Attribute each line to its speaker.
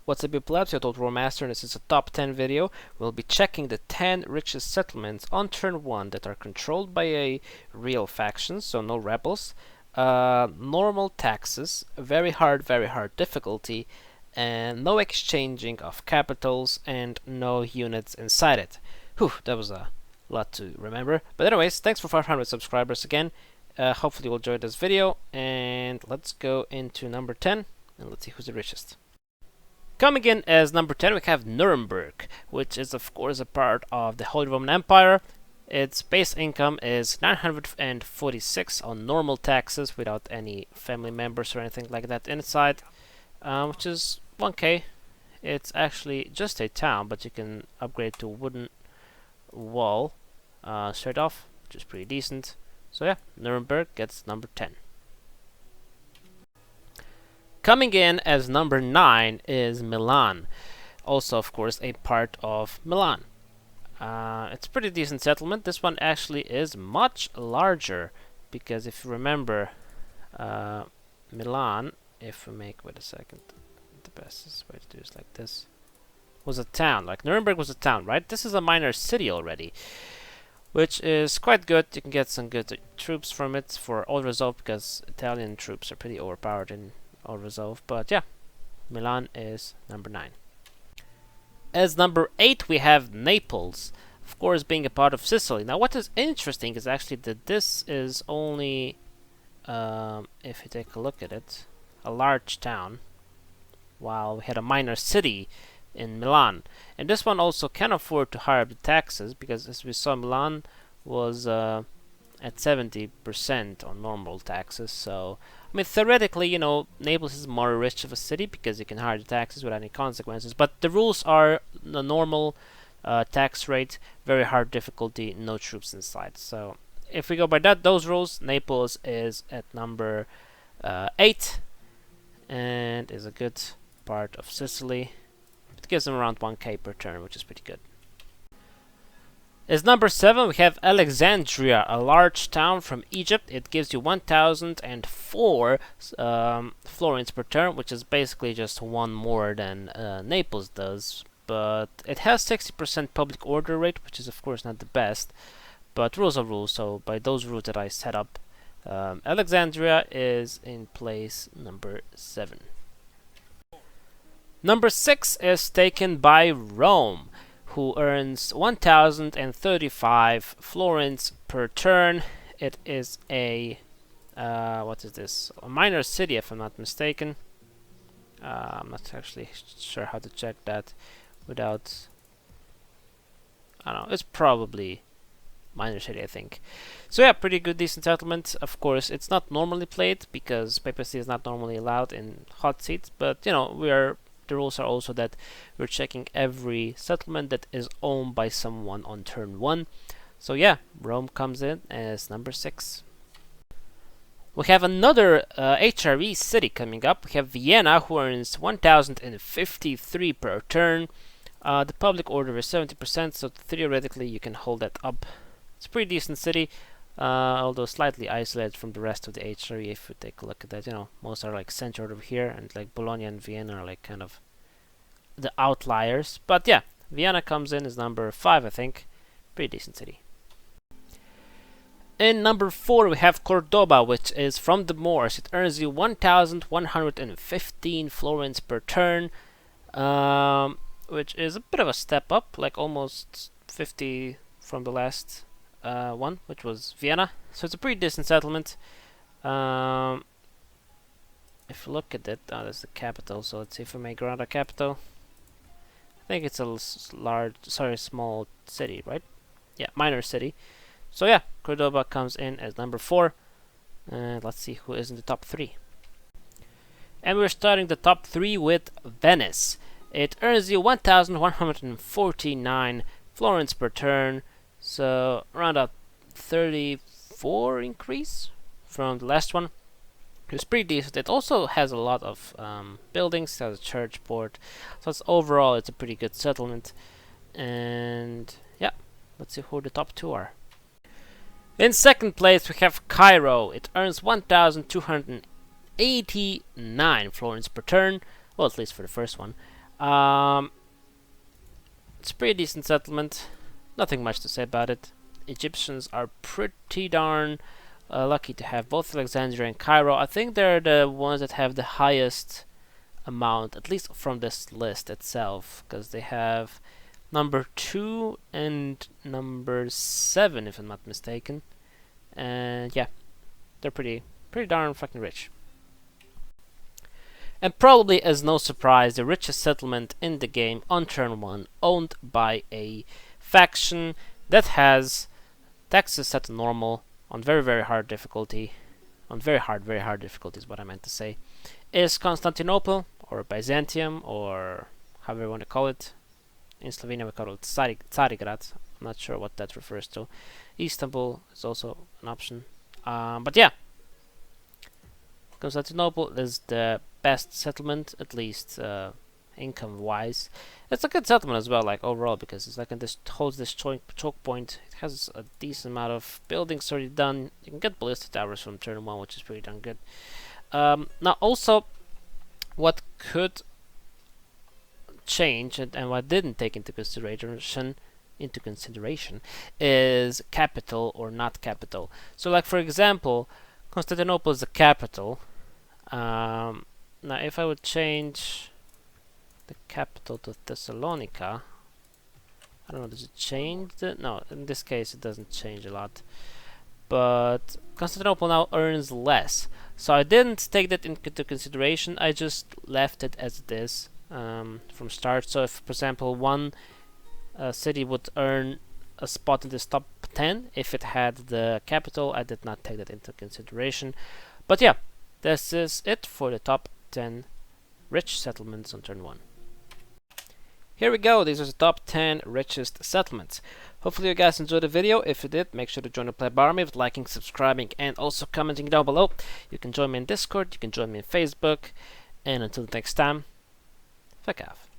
Speaker 1: What's up, people? YourTotalWarMaster, and this is a top 10 video. We'll be checking the 10 richest settlements on turn 1 that are controlled by a real faction, so no rebels. Normal taxes, very hard difficulty, and no exchanging of capitals, and no units inside it. Whew, that was a lot to remember. But anyways, thanks for 500 subscribers again. Hopefully you'll enjoy this video, and let's go into number 10, and let's see who's the richest. Coming in as number 10, we have Nuremberg, which is of course a part of the Holy Roman Empire. Its base income is 946 on normal taxes without any family members or anything like that inside, which is 1k. It's actually just a town, but you can upgrade to wooden wall straight off, which is pretty decent. So yeah, Nuremberg gets number 10. Coming in as number 9 is Milan, also of course a part of Milan. It's a pretty decent settlement. This one actually is much larger because if you remember, Milan, if we make, wait a second, the best way to do is like this, was a town. Like Nuremberg was a town, right? This is a minor city already, which is quite good. You can get some good troops from it for all resolve because Italian troops are pretty overpowered in all resolve. But yeah, Milan is number 9. As number 8 we have Naples, of course being a part of Sicily. Now what is interesting is actually that this is only, if you take a look at it, a large town, while we had a minor city in Milan. And this one also can afford to hire up the taxes because, as we saw, Milan was at 70% on normal taxes. So I mean, theoretically, you know, Naples is more rich of a city because you can hire the taxes without any consequences. But the rules are the normal tax rate, very hard difficulty, no troops inside. So if we go by those rules, Naples is at number 8 and is a good part of Sicily. It gives them around 1k per turn, which is pretty good. As number 7 we have Alexandria, a large town from Egypt. It gives you 1004 florins per turn, which is basically just one more than Naples does. But it has 60% public order rate, which is of course not the best, but rules are rules. So by those rules that I set up, Alexandria is in place number 7. Number 6 is taken by Rome, who earns 1035 florins per turn. It is a what is this? A minor city, if I'm not mistaken. I'm not actually sure how to check that without. I don't know. It's probably minor city, I think. So yeah, pretty good, decent settlement. Of course, it's not normally played because papacy is not normally allowed in Hotseat, but you know, the rules are also that we're checking every settlement that is owned by someone on turn 1. So yeah, Rome comes in as number 6. We have another HRE city coming up. We have Vienna, who earns 1053 per turn. The public order is 70%, so theoretically you can hold that up. It's a pretty decent city, although slightly isolated from the rest of the HRE. If you take a look at that, you know, most are like centered over here, and like Bologna and Vienna are like kind of the outliers. But yeah, Vienna comes in as number 5, I think. Pretty decent city. In number 4 we have Cordoba, which is from the Moors. It earns you 1115 florins per turn, which is a bit of a step up, like almost 50 from the last one, which was Vienna. So it's a pretty decent settlement. If you look at it, that's the capital. So let's see if we make around a capital. I think it's a small city, right? Yeah, minor city. So yeah, Cordoba comes in as number 4. And let's see who is in the top 3. And we're starting the top 3 with Venice. It earns you 1149 florins per turn. So around a 34 increase from the last one. It's pretty decent. It also has a lot of buildings. It has a church port. So overall it's a pretty good settlement. And yeah, let's see who the top 2 are. In second place we have Cairo. It earns 1289 florins per turn. Well, at least for the first one. It's a pretty decent settlement. Nothing much to say about it. Egyptians are pretty darn lucky to have both Alexandria and Cairo. I think they're the ones that have the highest amount, at least from this list itself, because they have number 2 and number 7, if I'm not mistaken. And yeah, they're pretty darn fucking rich. And probably as no surprise, the richest settlement in the game on turn 1, owned by a faction that has taxes set to normal on very hard difficulty, on very hard difficulty is what I meant to say, is Constantinople, or Byzantium, or however you want to call it. In Slovenia we call it Carigrad. I'm not sure what that refers to. Istanbul is also an option. But yeah, Constantinople is the best settlement, at least income-wise. It's a good settlement as well, like overall, because it's like this holds this choke point. It has a decent amount of buildings already done. You can get ballista towers from turn 1, which is pretty darn good. Now, also, what could change and what didn't take into consideration is capital or not capital. So, like for example, Constantinople is the capital. Now, if I would change the capital to Thessalonica, I don't know, does it change? No, in this case it doesn't change a lot. But Constantinople now earns less. So I didn't take that into consideration, I just left it as it is from start. So if, for example, one city would earn a spot in this top 10 if it had the capital, I did not take that into consideration. But yeah, this is it for the top 10 rich settlements on turn 1. Here we go, these are the top 10 richest settlements. Hopefully you guys enjoyed the video. If you did, make sure to join the Play Bar Army with liking, subscribing, and also commenting down below. You can join me in Discord, you can join me in Facebook, and until next time, fuck off.